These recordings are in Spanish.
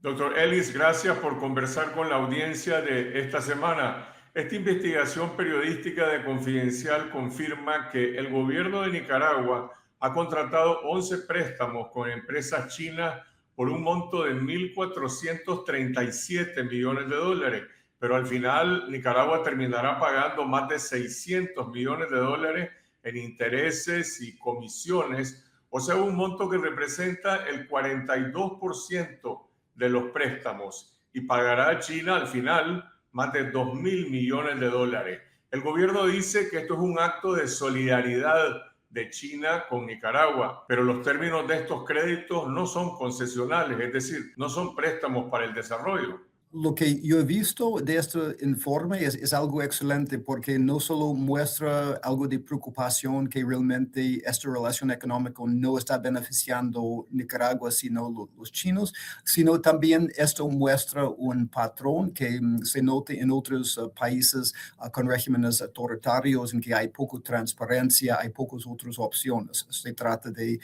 Doctor Ellis, gracias por conversar con la audiencia de esta semana. Esta investigación periodística de Confidencial confirma que el gobierno de Nicaragua ha contratado 11 préstamos con empresas chinas por un monto de 1.437 millones de dólares, pero al final Nicaragua terminará pagando más de 600 millones de dólares en intereses y comisiones, o sea, un monto que representa el 42% de los préstamos y pagará a China al final más de 2.000 millones de dólares. El gobierno dice que esto es un acto de solidaridad de China con Nicaragua, pero los términos de estos créditos no son concesionales, es decir, no son préstamos para el desarrollo. Lo que yo he visto de este informe es algo excelente porque no solo muestra algo de preocupación que realmente esta relación económica no está beneficiando Nicaragua, sino los chinos, sino también esto muestra un patrón que se nota en otros países con regímenes autoritarios en que hay poca transparencia, hay pocas otras opciones. Se trata de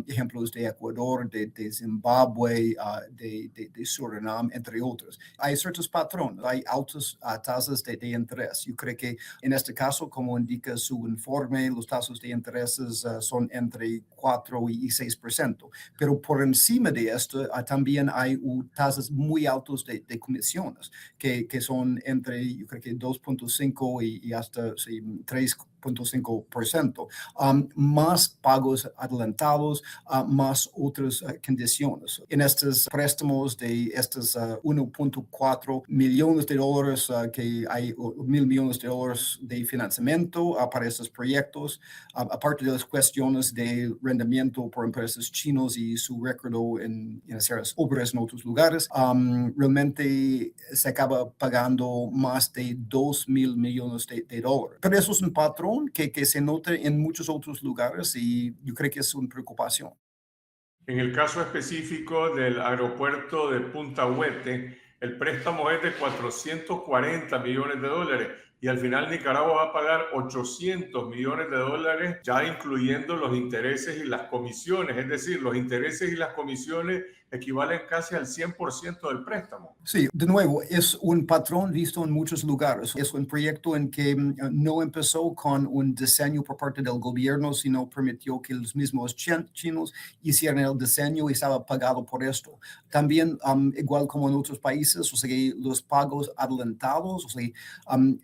ejemplos de Ecuador, de Zimbabue, de Surinam, entre otros. Hay ciertos patrones, hay altas tasas de interés. Yo creo que en este caso, como indica su informe, los tasas de intereses son entre 4 y 6%. Pero por encima de esto, también hay tasas muy altas de comisiones, que son entre, yo creo que 2.5 y hasta sí, 3.5%, más pagos adelantados, más otras condiciones. En estos préstamos de estos 1.4 millones de dólares, que hay 1.000 millones de dólares de financiamiento para estos proyectos, aparte de las cuestiones de rendimiento por empresas chinos y su récord en hacer obras en otros lugares, realmente se acaba pagando más de 2.000 millones de dólares. Pero eso es un patrón que se nota en muchos otros lugares y yo creo que es una preocupación. En el caso específico del aeropuerto de Punta Huete, el préstamo es de 440 millones de dólares y al final Nicaragua va a pagar 800 millones de dólares, ya incluyendo los intereses y las comisiones. Es decir, los intereses y las comisiones equivalen casi al 100% del préstamo. Sí, de nuevo, es un patrón visto en muchos lugares. Es un proyecto en que no empezó con un diseño por parte del gobierno, sino permitió que los mismos chinos hicieran el diseño y estaba pagado por esto. También, igual como en otros países, o sea, que los pagos adelantados, o sea,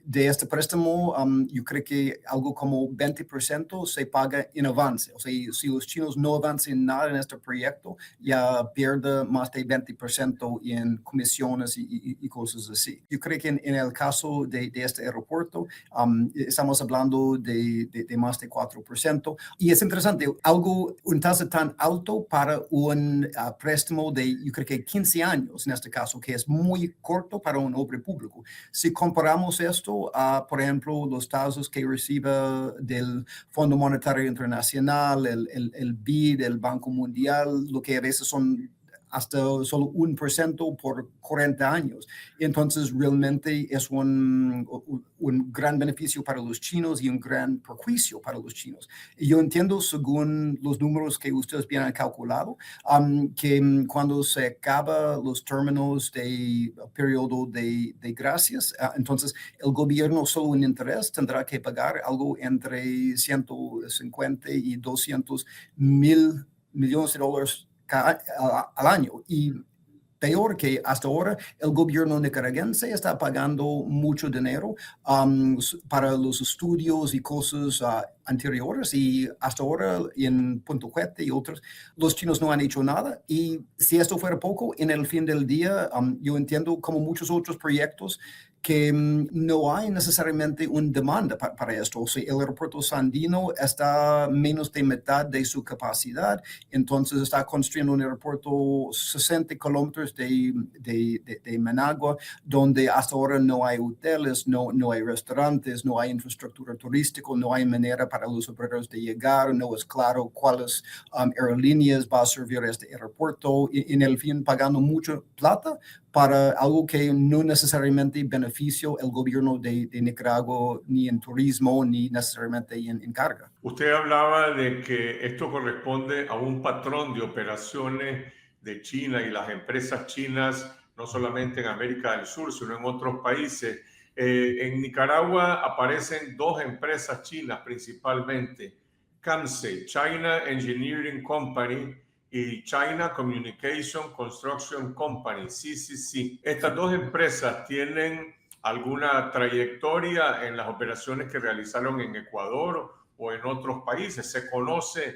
de este préstamo, yo creo que algo como 20% se paga en avance. O sea, si los chinos no avancen nada en este proyecto, ya pierde más de 20% en comisiones y cosas así. Yo creo que en el caso de este aeropuerto, estamos hablando de más de 4%. Y es interesante, un tasa tan alto para un préstamo de, yo creo que 15 años en este caso, que es muy corto para un obra público. Si comparamos esto a, por ejemplo, los tasas que recibe del Fondo Monetario Internacional, el BID, el Banco Mundial, lo que a veces son hasta solo 1% por 40 años. Entonces, realmente es un gran beneficio para los chinos y un gran perjuicio para los chinos. Y yo entiendo, según los números que ustedes bien han calculado, que cuando se acaba los términos de periodo de gracias, entonces el gobierno solo en interés tendrá que pagar algo entre 150 y 200.000 millones de dólares al año. Y peor que hasta ahora, el gobierno nicaragüense está pagando mucho dinero para los estudios y cosas anteriores y hasta ahora en Punto Cuete y otros, los chinos no han hecho nada y si esto fuera poco, en el fin del día, yo entiendo como muchos otros proyectos que no hay necesariamente una demanda para esto. O sea, el aeropuerto Sandino está menos de mitad de su capacidad, entonces está construyendo un aeropuerto 60 kilómetros de Managua, donde hasta ahora no hay hoteles, no hay restaurantes, no hay infraestructura turística, no hay manera para los operadores de llegar, no es claro cuáles aerolíneas va a servir este aeropuerto, y en el fin pagando mucha plata para algo que no necesariamente beneficia el gobierno de Nicaragua ni en turismo ni necesariamente en carga. Usted hablaba de que esto corresponde a un patrón de operaciones de China y las empresas chinas, no solamente en América del Sur, sino en otros países. En Nicaragua aparecen dos empresas chinas principalmente, CAMSE, China Engineering Company, y China Communication Construction Company, CCC. Estas dos empresas tienen alguna trayectoria en las operaciones que realizaron en Ecuador o en otros países. ¿Se conoce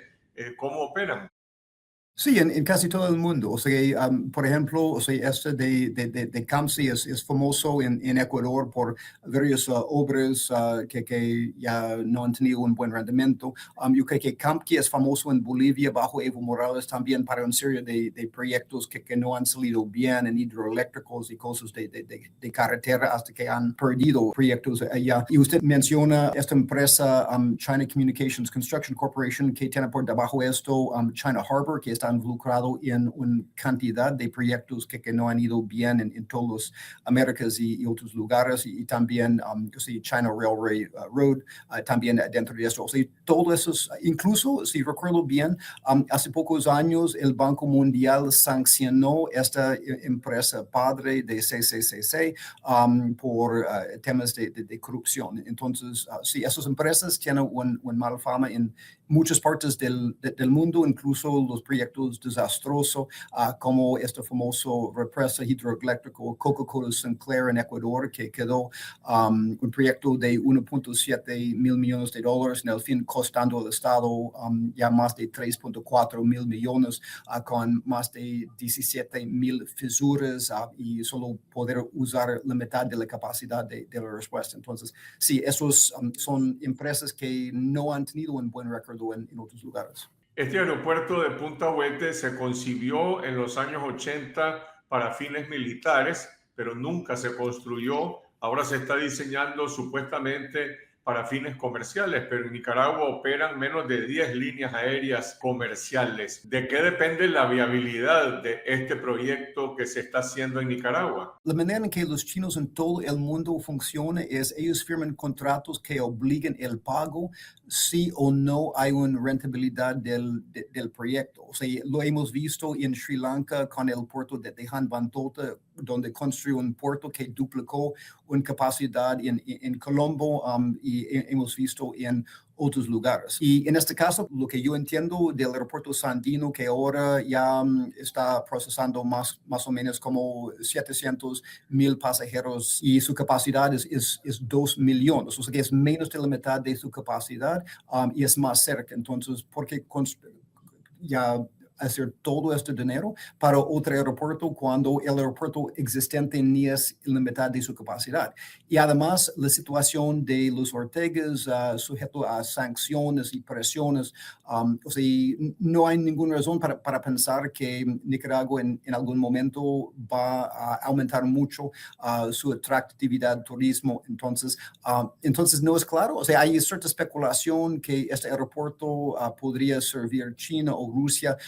cómo operan? Sí, en casi todo el mundo. O sea, por ejemplo, o sea, este de CAMSI es famoso en Ecuador por varias obras que ya no han tenido un buen rendimiento. Yo creo que CAMPKI es famoso en Bolivia bajo Evo Morales también para una serie de proyectos que no han salido bien en hidroeléctricos y cosas de carretera hasta que han perdido proyectos allá. Y usted menciona esta empresa China Communications Construction Corporation que tiene por debajo esto China Harbor, que está involucrado en una cantidad de proyectos que no han ido bien en todas las Américas y otros lugares, y también China Railway Road, también dentro de esto. O sea, todo eso, incluso, si recuerdo bien, hace pocos años el Banco Mundial sancionó esta empresa padre de CCCC por temas de corrupción. Entonces, sí, esas empresas tienen una mala fama en muchas partes del mundo, incluso los proyectos desastrosos, como este famoso represa hidroeléctrico Coca-Cola Sinclair en Ecuador, que quedó un proyecto de 1.7 mil millones de dólares, en el fin costando al Estado ya más de 3.4 mil millones, con más de 17 mil fisuras y solo poder usar la mitad de la capacidad de la respuesta. Entonces, sí, esos son empresas que no han tenido un buen recuerdo en otros lugares. Este aeropuerto de Punta Huete se concibió en los años 80 para fines militares, pero nunca se construyó. Ahora se está diseñando supuestamente para fines comerciales, pero en Nicaragua operan menos de 10 líneas aéreas comerciales. ¿De qué depende la viabilidad de este proyecto que se está haciendo en Nicaragua? La manera en que los chinos en todo el mundo funcionan es ellos firman contratos que obligan el pago sí o no hay una rentabilidad del proyecto. O sea, lo hemos visto en Sri Lanka con el puerto de Hambantota, donde construyó un puerto que duplicó una capacidad en Colombo, y hemos visto en otros lugares. Y en este caso, lo que yo entiendo del aeropuerto Sandino, que ahora ya está procesando más o menos como 700,000 pasajeros y su capacidad es 2 millones, o sea que es menos de la mitad de su capacidad, y es más cerca. Entonces, ¿por qué ya hacer todo este dinero para otro aeropuerto cuando el aeropuerto existente ni es la mitad de su capacidad? Y además, la situación de los Ortegas sujeto a sanciones y presiones, o sea, no hay ninguna razón para pensar que Nicaragua en algún momento va a aumentar mucho su atractividad turismo. Entonces no es claro. O sea, hay cierta especulación que este aeropuerto podría servir China o Rusia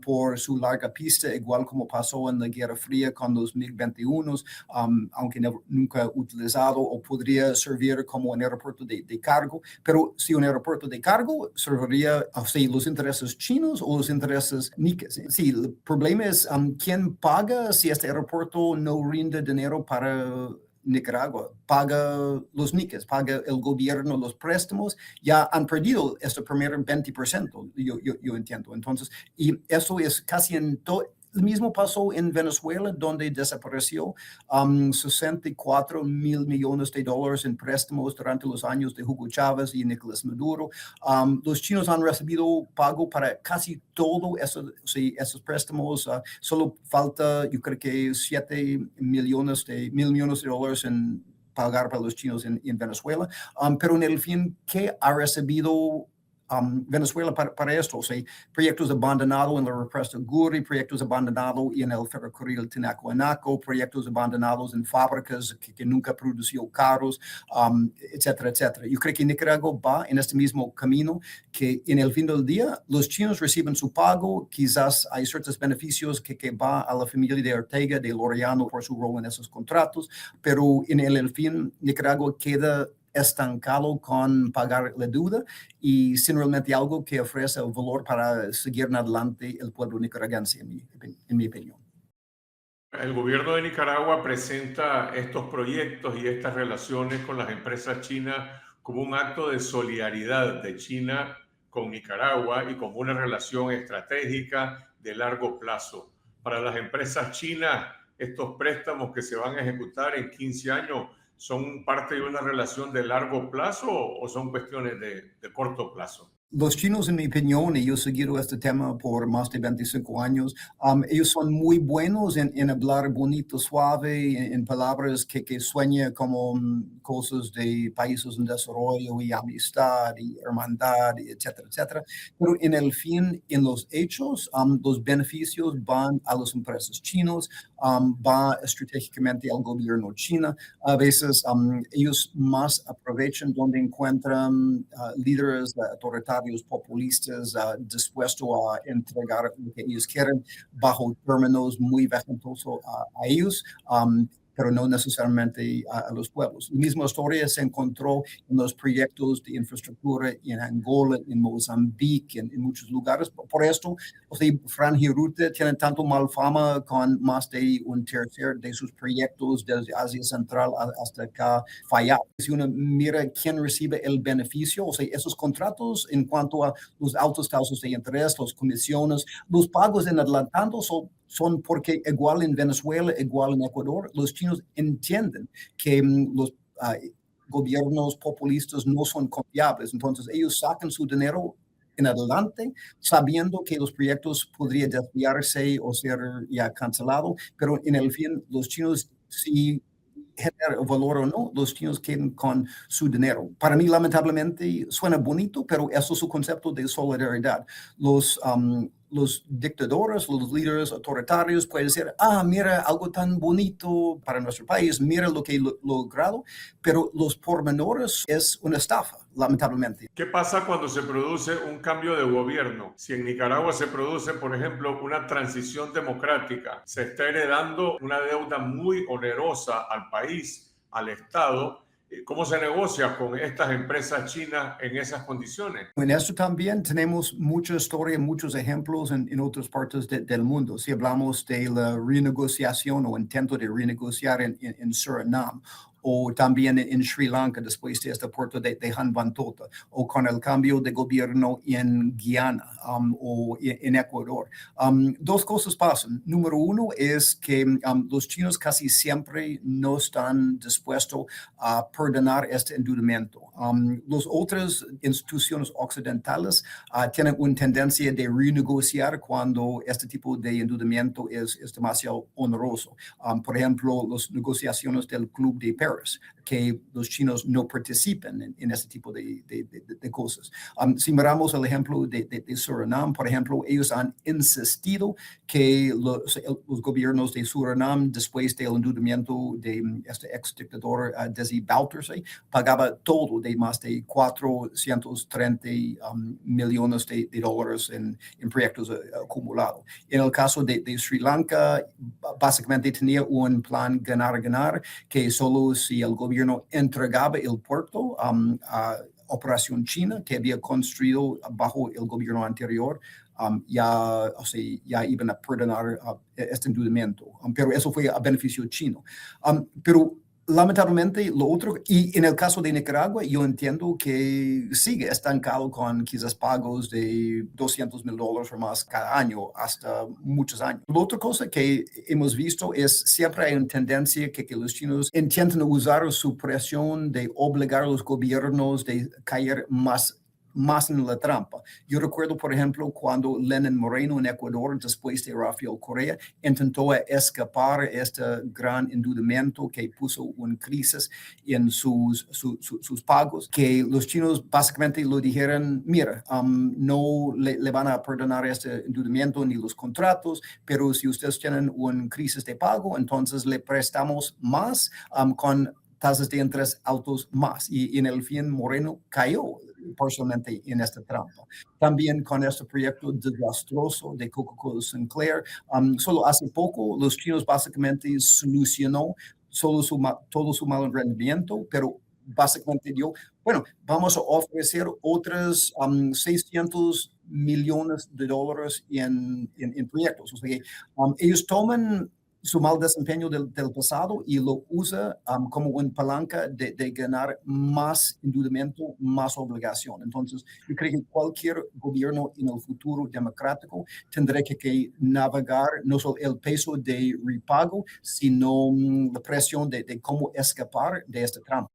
por su larga pista, igual como pasó en la Guerra Fría con los MiG-21, aunque nunca utilizado, o podría servir como un aeropuerto de cargo. Pero si un aeropuerto de cargo serviría los intereses chinos o los intereses niques. Sí, el problema es quién paga si este aeropuerto no rinde dinero para Nicaragua. Paga los niques, paga el gobierno los préstamos, ya han perdido este primer 20%, yo entiendo. Entonces, y eso es casi en todo. El mismo pasó en Venezuela, donde desapareció 64 mil millones de dólares en préstamos durante los años de Hugo Chávez y Nicolás Maduro. Los chinos han recibido pago para casi todo esos préstamos. Solo falta, yo creo que 7 millones de dólares en pagar para los chinos en Venezuela. Pero en el fin, ¿qué ha recibido Venezuela para esto? O sea, proyectos abandonados en la represa Guri, proyectos abandonados en el ferrocarril Tinaco-Anaco, proyectos abandonados en fábricas que nunca produció carros, etcétera, etcétera. Yo creo que Nicaragua va en este mismo camino, que en el fin del día los chinos reciben su pago, quizás hay ciertos beneficios que va a la familia de Ortega, de Laureano, por su rol en esos contratos, pero en el fin Nicaragua queda estancado con pagar la deuda y sin realmente algo que ofrece el valor para seguir en adelante el pueblo nicaragüense, en mi opinión. El gobierno de Nicaragua presenta estos proyectos y estas relaciones con las empresas chinas como un acto de solidaridad de China con Nicaragua y como una relación estratégica de largo plazo. Para las empresas chinas, estos préstamos que se van a ejecutar en 15 años son parte de una relación de largo plazo o son cuestiones de corto plazo. Los chinos, en mi opinión, y yo he seguido este tema por más de 25 años, ellos son muy buenos en hablar bonito, suave, en palabras que sueñan como cosas de países en desarrollo y amistad y hermandad, y etcétera, etcétera. Pero en el fin, en los hechos, los beneficios van a las empresas chinas, va estratégicamente al gobierno chino. A veces ellos más aprovechan donde encuentran líderes autoritarios populistas dispuestos a entregar lo que ellos quieren bajo términos muy ventajosos a ellos. Pero no necesariamente a los pueblos. La misma historia se encontró en los proyectos de infraestructura en Angola, en Mozambique, en muchos lugares. Por esto, Franja Ruta tiene tanto mal fama con más de un tercio de sus proyectos desde Asia Central hasta acá fallado. Si uno mira quién recibe el beneficio, esos contratos en cuanto a los altos tasas de interés, las comisiones, los pagos en adelantado son porque igual en Venezuela, igual en Ecuador, los chinos entienden que los gobiernos populistas no son confiables. Entonces ellos sacan su dinero en adelante, sabiendo que los proyectos podrían desviarse o ser ya cancelados, pero en el fin los chinos sí generar valor o no, los chinos quedan con su dinero. Para mí, lamentablemente, suena bonito, pero eso es su concepto de solidaridad. Los dictadores, los líderes autoritarios pueden decir, mira, algo tan bonito para nuestro país, mira lo que he logrado, pero los pormenores es una estafa, lamentablemente. ¿Qué pasa cuando se produce un cambio de gobierno? Si en Nicaragua se produce, por ejemplo, una transición democrática, se está heredando una deuda muy onerosa al país, al Estado. ¿Cómo se negocia con estas empresas chinas en esas condiciones? En esto también tenemos mucha historia, muchos ejemplos en otras partes del mundo. Si hablamos de la renegociación o intento de renegociar en Surinam, o también en Sri Lanka después de este puerto de Hanvantota, o con el cambio de gobierno en Guyana o en Ecuador. Dos cosas pasan. Número uno es que los chinos casi siempre no están dispuestos a perdonar este endeudamiento. Las otras instituciones occidentales tienen una tendencia de renegociar cuando este tipo de endeudamiento es demasiado oneroso. Por ejemplo, las negociaciones del Club de Paris, que los chinos no participen en este tipo de cosas. Si miramos el ejemplo de Surinam, por ejemplo, ellos han insistido que los gobiernos de Surinam, después del endeudamiento de este ex dictador Desi Bouterse, pagaba todo de más de 430 millones de dólares en proyectos acumulados. En el caso de Sri Lanka, básicamente tenía un plan ganar-ganar que solo si el gobierno entregaba el puerto a Operación China, que había construido bajo el gobierno anterior, ya iban a perdonar este endeudamiento. Pero eso fue a beneficio chino. Pero lamentablemente, lo otro, y en el caso de Nicaragua, yo entiendo que sigue estancado con quizás pagos de $200,000 o más cada año, hasta muchos años. La otra cosa que hemos visto es siempre hay una tendencia que los chinos intentan usar su presión de obligar a los gobiernos de caer más en la trampa. Yo recuerdo, por ejemplo, cuando Lenin Moreno en Ecuador, después de Rafael Correa, intentó escapar este gran endeudamiento que puso una crisis en sus pagos, que los chinos básicamente lo dijeron, mira, no le van a perdonar este endeudamiento ni los contratos, pero si ustedes tienen una crisis de pago, entonces le prestamos más con tasas de interés altos más. Y en el fin, Moreno cayó parcialmente en esta trampa. También con este proyecto desastroso de Coca-Cola Sinclair, solo hace poco los chinos básicamente solucionó todo su mal rendimiento, pero básicamente dio, bueno, vamos a ofrecer otros 600 millones de dólares en proyectos. O sea que ellos toman su mal desempeño del pasado y lo usa como una palanca de ganar más endeudamiento, más obligación. Entonces, yo creo que cualquier gobierno en el futuro democrático tendrá que navegar no solo el peso de repago, sino la presión de cómo escapar de esta trampa.